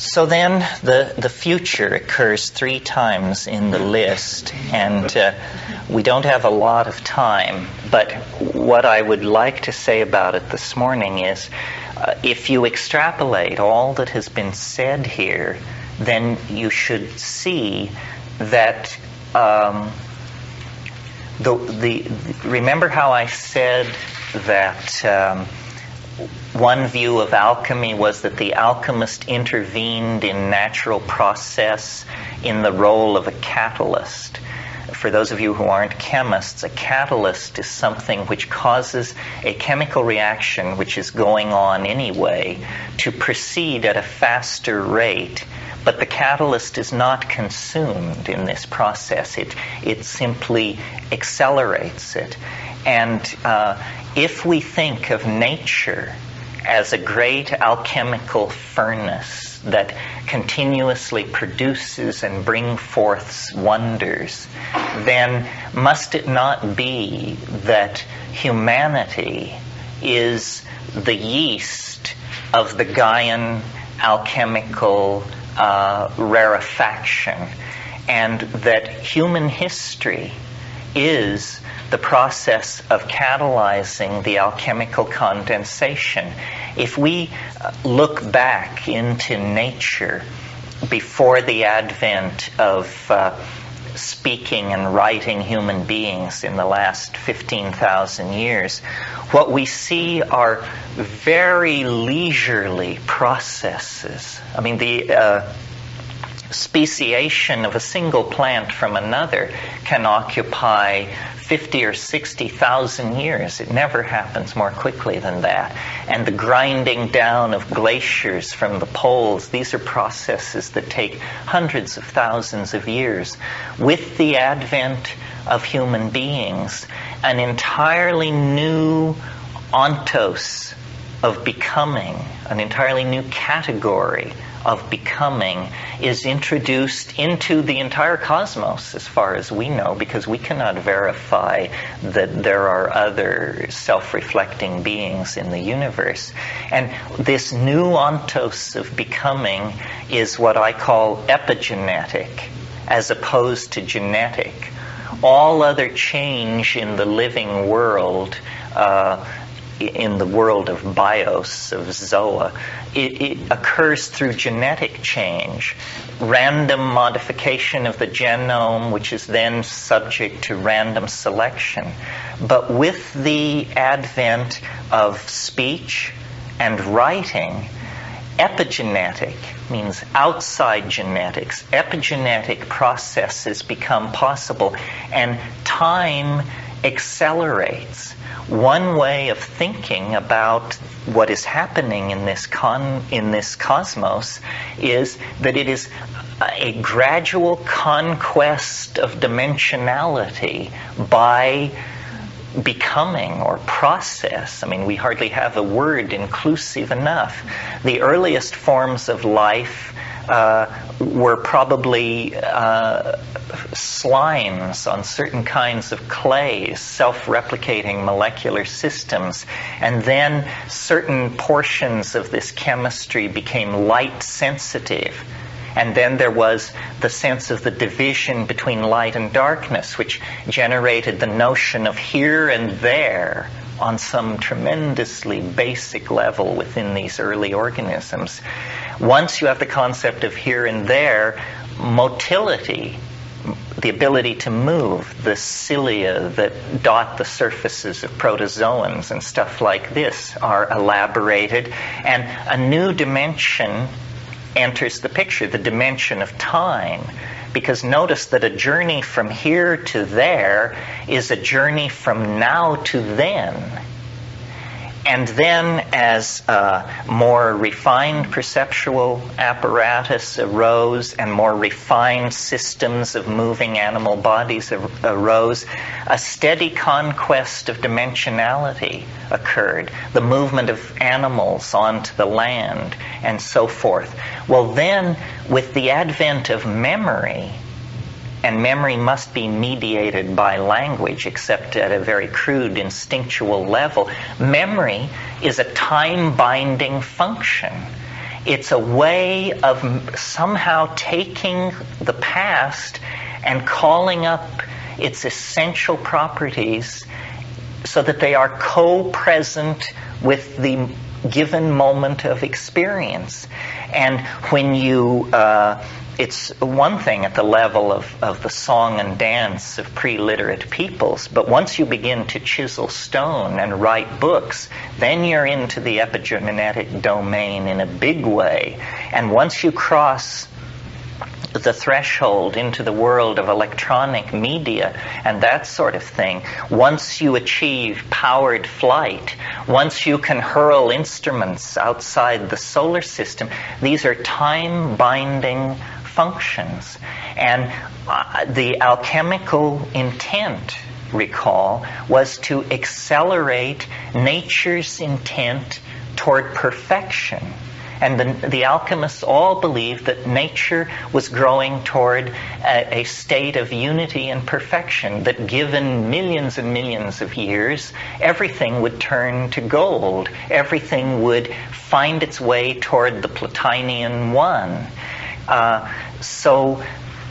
So then the future occurs 3 times in the list, and we don't have a lot of time, but what I would like to say about it this morning is if you extrapolate all that has been said here, then you should see that remember how I said that one view of alchemy was that the alchemist intervened in natural process in the role of a catalyst. For those of you who aren't chemists, a catalyst is something which causes a chemical reaction which is going on anyway to proceed at a faster rate, but the catalyst is not consumed in this process. It simply accelerates it. And if we think of nature as a great alchemical furnace that continuously produces and brings forth wonders, then must it not be that humanity is the yeast of the Gaian alchemical rarefaction, and that human history is the process of catalyzing the alchemical condensation? If we look back into nature before the advent of speaking and writing human beings in the last 15,000 years, what we see are very leisurely processes. I mean, the speciation of a single plant from another can occupy 50 or 60,000 years. It never happens more quickly than that. And the grinding down of glaciers from the poles, these are processes that take hundreds of thousands of years. With the advent of human beings, an entirely new ontos of becoming, an entirely new category of becoming is introduced into the entire cosmos, as far as we know, because we cannot verify that there are other self-reflecting beings in the universe. And this new ontos of becoming is what I call epigenetic, as opposed to genetic. All other change in the living world, in the world of bios, of zoa, it occurs through genetic change, random modification of the genome, which is then subject to random selection. But with the advent of speech and writing, epigenetic means outside genetics. Epigenetic processes become possible, and time accelerates. One way of thinking about what is happening in this cosmos is that it is a gradual conquest of dimensionality by becoming or process. I mean, we hardly have a word inclusive enough. The earliest forms of life were probably slimes on certain kinds of clays, self-replicating molecular systems. And then certain portions of this chemistry became light sensitive. And then there was the sense of the division between light and darkness, which generated the notion of here and there on some tremendously basic level within these early organisms. Once you have the concept of here and there, motility, the ability to move, the cilia that dot the surfaces of protozoans and stuff like this are elaborated, and a new dimension enters the picture, the dimension of time. Because notice that a journey from here to there is a journey from now to then. And then as more refined perceptual apparatus arose and more refined systems of moving animal bodies arose, a steady conquest of dimensionality occurred, the movement of animals onto the land, and so forth. Well then, with the advent of memory, and memory must be mediated by language, except at a very crude instinctual level. Memory is a time-binding function. It's a way of somehow taking the past and calling up its essential properties so that they are co-present with the given moment of experience. And when you, it's one thing at the level of the song and dance of pre-literate peoples, but once you begin to chisel stone and write books, then you're into the epigenetic domain in a big way. And once you cross the threshold into the world of electronic media and that sort of thing, once you achieve powered flight, once you can hurl instruments outside the solar system, these are time-binding functions. And the alchemical intent, recall, was to accelerate nature's intent toward perfection. And the alchemists all believed that nature was growing toward a state of unity and perfection, that given millions and millions of years, everything would turn to gold. Everything would find its way toward the Platonian one. So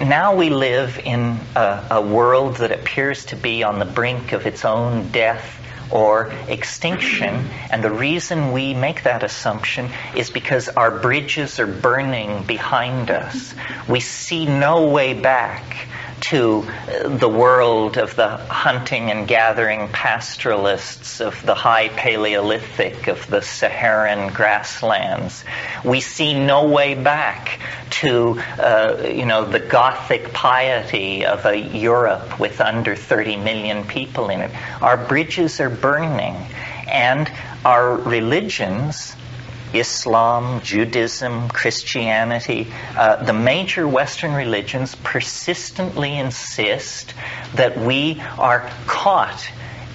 now we live in a world that appears to be on the brink of its own death or extinction, and the reason we make that assumption is because our bridges are burning behind us. We see no way back to the world of the hunting and gathering pastoralists of the high Paleolithic, of the Saharan grasslands. We see no way back to the Gothic piety of a Europe with under 30 million people in it. Our bridges are burning, and our religions, Islam, Judaism, Christianity, the major Western religions persistently insist that we are caught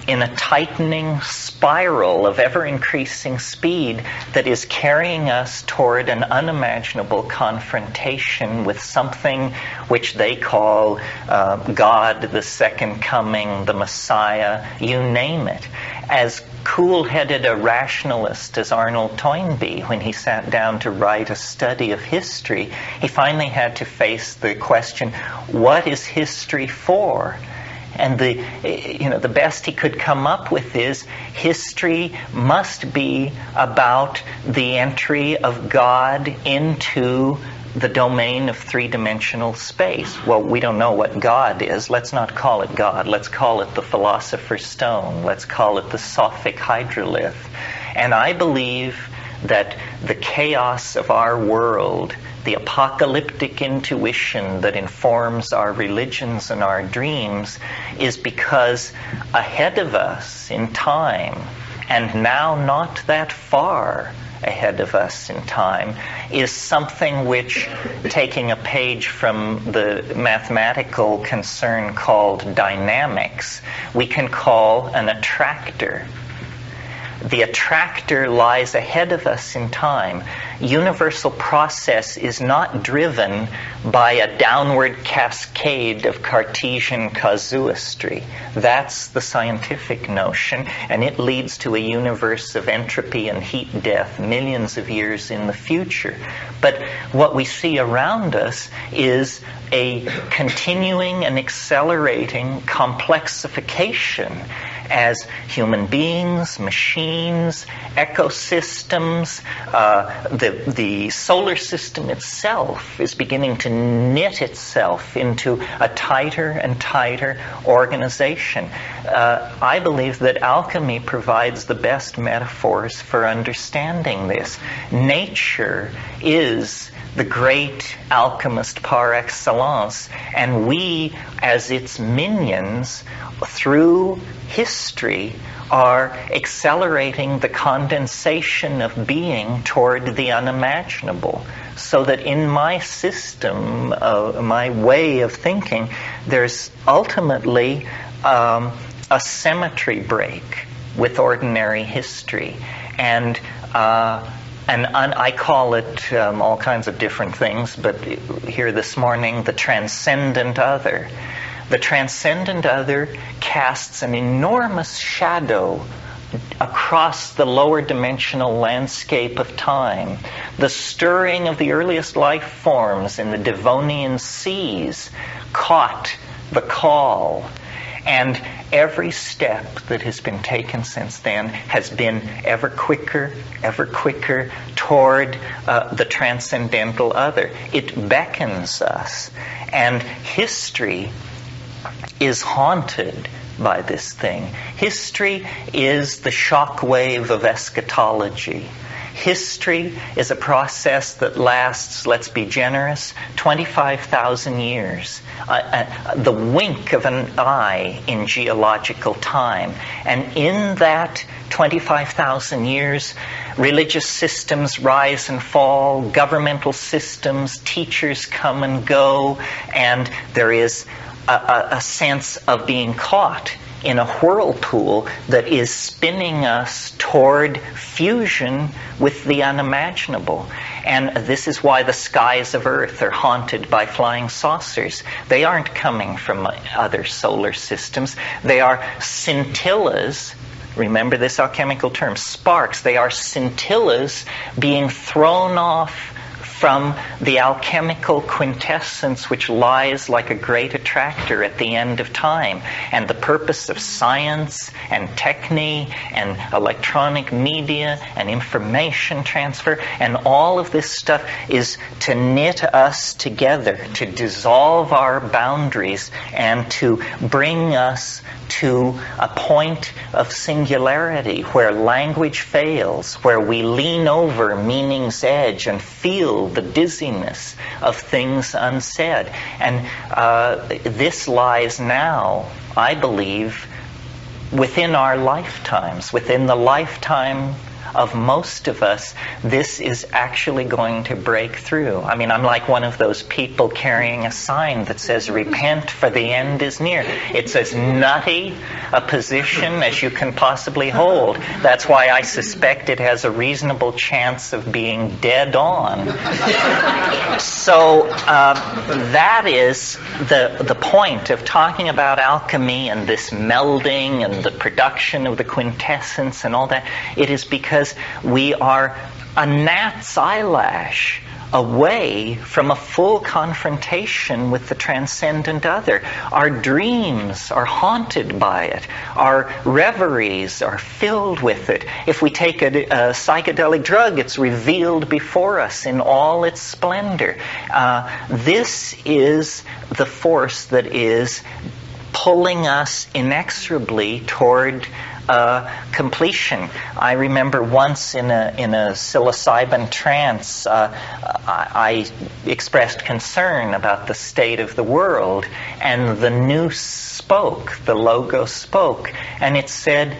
in a tightening spiral of ever-increasing speed that is carrying us toward an unimaginable confrontation with something which they call God, the second coming, the Messiah, you name it. As cool-headed a rationalist as Arnold Toynbee, when he sat down to write a study of history, he finally had to face the question, what is history for? And the best he could come up with is history must be about the entry of God into the domain of three-dimensional space. Well, we don't know what God is. Let's not call it God. Let's call it the Philosopher's Stone. Let's call it the Sophic Hydrolith. And I believe that the chaos of our world, the apocalyptic intuition that informs our religions and our dreams, is because ahead of us in time, and now not that far ahead of us in time, is something which, taking a page from the mathematical concern called dynamics, we can call an attractor. The attractor lies ahead of us in time. Universal process is not driven by a downward cascade of Cartesian casuistry. That's the scientific notion, and it leads to a universe of entropy and heat death millions of years in the future. But what we see around us is a continuing and accelerating complexification as human beings, machines, ecosystems, the solar system itself is beginning to knit itself into a tighter and tighter organization. I believe that alchemy provides the best metaphors for understanding this. Nature is the great alchemist par excellence, and we, as its minions, through history, are accelerating the condensation of being toward the unimaginable. So that in my system, my way of thinking, there's ultimately a symmetry break with ordinary history. And I call it all kinds of different things, but here this morning, the transcendent other. The transcendent other casts an enormous shadow across the lower dimensional landscape of time. The stirring of the earliest life forms in the Devonian seas caught the call. And every step that has been taken since then has been ever quicker toward the transcendental other. It beckons us. And history is haunted by this thing. History is the shockwave of eschatology. History is a process that lasts, let's be generous, 25,000 years. The wink of an eye in geological time. And in that 25,000 years, religious systems rise and fall, governmental systems, teachers come and go, and there is a sense of being caught in a whirlpool that is spinning us toward fusion with the unimaginable. And this is why the skies of Earth are haunted by flying saucers. They aren't coming from other solar systems. They are scintillas. Remember this alchemical term, sparks. They are scintillas being thrown off from the alchemical quintessence which lies like a great attractor at the end of time. And the purpose of science and technique and electronic media and information transfer and all of this stuff is to knit us together, to dissolve our boundaries and to bring us to a point of singularity where language fails, where we lean over meaning's edge and feel the dizziness of things unsaid. And this lies now, I believe, within our lifetimes, within the lifetime of most of us. This is actually going to break through. I mean, I'm like one of those people carrying a sign that says, "Repent, for the end is near." It's as nutty a position as you can possibly hold. That's why I suspect it has a reasonable chance of being dead on. So that is the point of talking about alchemy and this melding and the production of the quintessence and all that. It is because we are a gnat's eyelash away from a full confrontation with the transcendent other. Our dreams are haunted by it. Our reveries are filled with it. If we take a psychedelic drug, it's revealed before us in all its splendor. This is the force that is pulling us inexorably toward completion. I remember once in a psilocybin trance, I expressed concern about the state of the world, and the nous spoke, the logo spoke, and it said,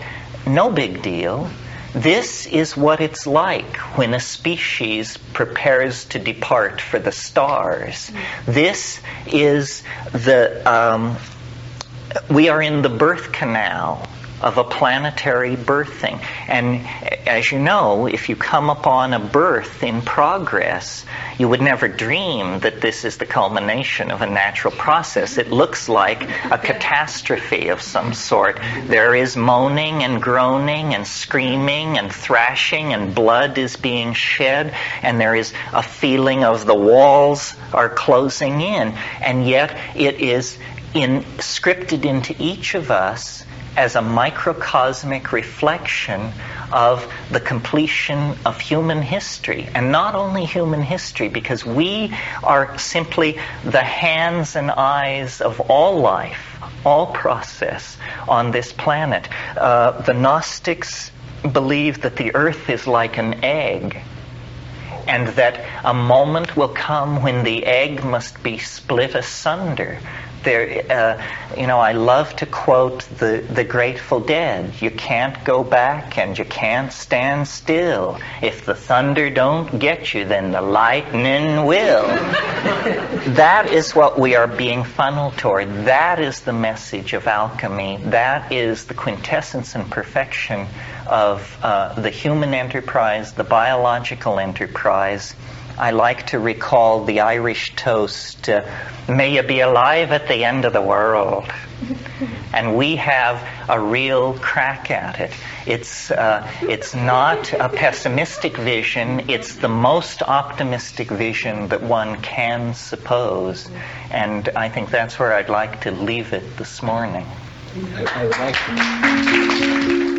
"No big deal. This is what it's like when a species prepares to depart for the stars. This is we are in the birth canal of a planetary birthing." And as you know, if you come upon a birth in progress, you would never dream that this is the culmination of a natural process. It looks like a catastrophe of some sort. There is moaning and groaning and screaming and thrashing, and blood is being shed, and there is a feeling of the walls are closing in. And yet it is scripted into each of us as a microcosmic reflection of the completion of human history. And not only human history, because we are simply the hands and eyes of all life, all process on this planet. The Gnostics believe that the earth is like an egg, and that a moment will come when the egg must be split asunder. I love to quote the Grateful Dead. You can't go back and you can't stand still. If the thunder don't get you, then the lightning will. That is what we are being funneled toward. That is the message of alchemy. That is the quintessence and perfection of the human enterprise, the biological enterprise. I like to recall the Irish toast, "May you be alive at the end of the world." and we have a real crack at it. It's not a pessimistic vision, it's the most optimistic vision that one can suppose. And I think that's where I'd like to leave it this morning. I would like to.